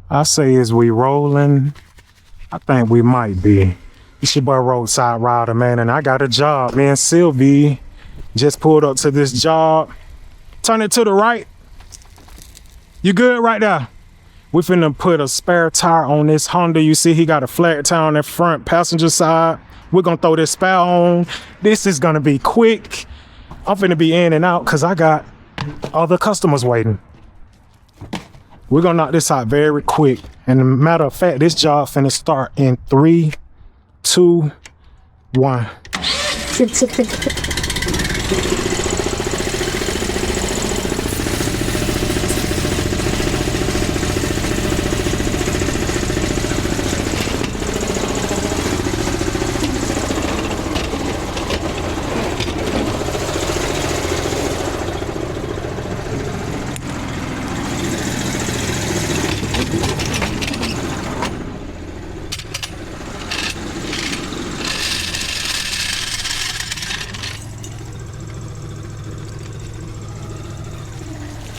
I say, is we rolling? I think we might be. It's your boy Roadside Rider, man, and I got a job. Me and Sylvie just pulled up to this job. Turn it to the right. You good right there? We finna put a spare tire on this Honda. You see he got a flat tire on the front passenger side. We're gonna throw this spare on. This is gonna be quick. I'm finna be in and out because I got other customers waiting. We're gonna knock this out very quick. And a matter of fact, this job finna start in 3, 2, 1.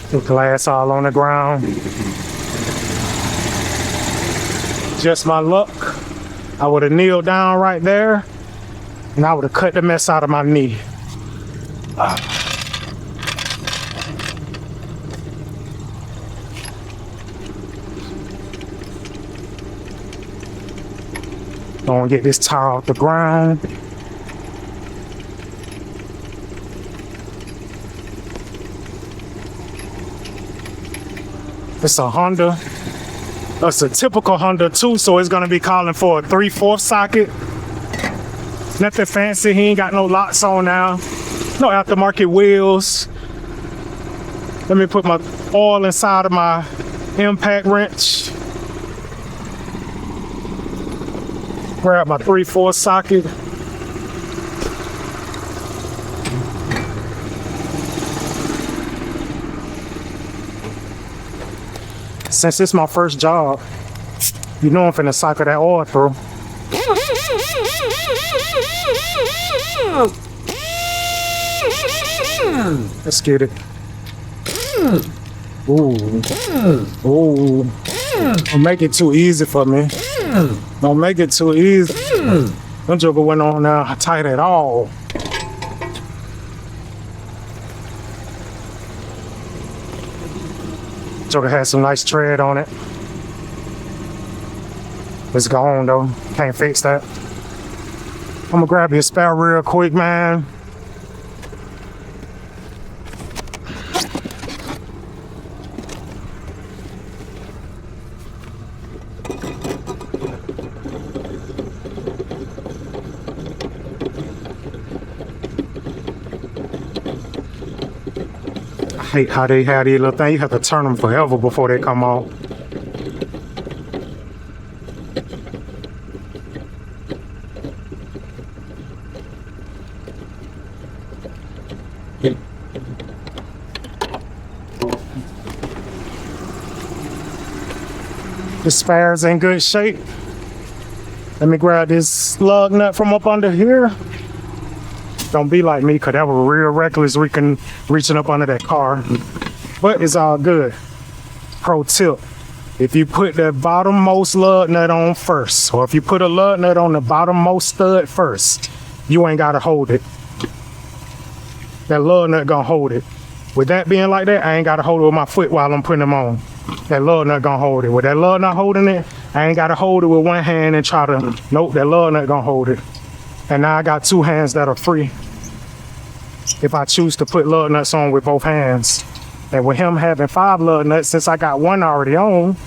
The glass all on the ground. Just my luck. I would have kneeled down right there and I would have cut the mess out of my knee. Gonna get this tire off the ground. It's a Honda. It's a typical Honda too, so it's gonna be calling for a 3/4 socket. Nothing fancy. He ain't got no locks on now. No aftermarket wheels. Let me put my oil inside of my impact wrench. Grab my 3/4 socket. Since it's my first job, you know I'm finna cycle that oil through. Let's get it. Ooh. Ooh. Don't make it too easy for me. Don't make it too easy. Don't joke went on tight at all. Joker has some nice tread on it. It's gone though. Can't fix that. I'm gonna grab your spare real quick, man. I hate how they have these little things. You have to turn them forever before they come off. The spare's in good shape. Let me grab this lug nut from up under here. Don't be like me, because that was real reckless reaching up under that car. But it's all good. Pro tip, if you put the bottommost lug nut on first, or if you put a lug nut on the bottommost stud first, you ain't gotta hold it. That lug nut gonna hold it. With that being like that, I ain't gotta hold it with my foot while I'm putting them on. That lug nut gonna hold it. With that lug nut holding it, I ain't gotta hold it with one hand and try to, nope, that lug nut gonna hold it. And now I got 2 hands that are free if I choose to put lug nuts on with both hands. And with him having 5 lug nuts, since I got 1 already on,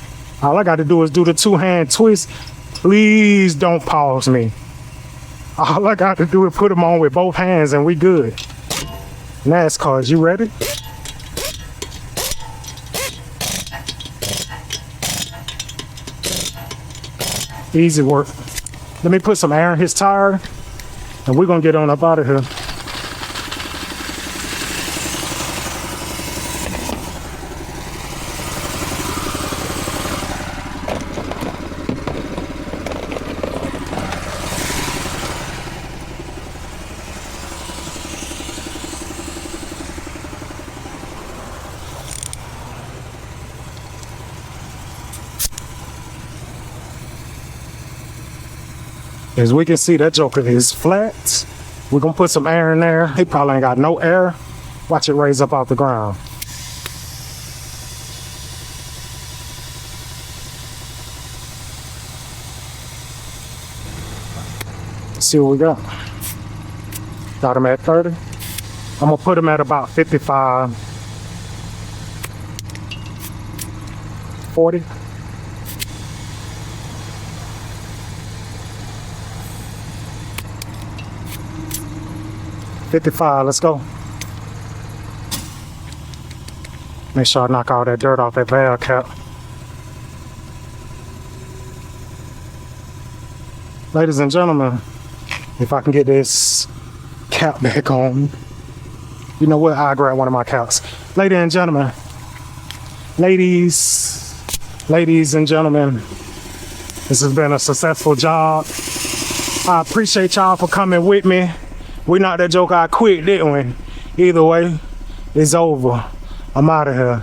all I gotta do is do the 2-hand twist. Please don't pause me. All I got to do is put them on with both hands and we good. NASCAR, you ready? Easy work. Let me put some air in his tire and we're gonna get on up out of here. As we can see, that joker is flat. We're gonna put some air in there. He probably ain't got no air. Watch it raise up off the ground. Let's see what we got. Got him at 30. I'm gonna put him at about 55, 40. $55, let's go. Make sure I knock all that dirt off that valve cap. Ladies and gentlemen, if I can get this cap back on, you know what, I'll grab one of my caps. Ladies and gentlemen, ladies and gentlemen, this has been a successful job. I appreciate y'all for coming with me. We knocked that joke out quick, didn't we? Either way, it's over. I'm out of here.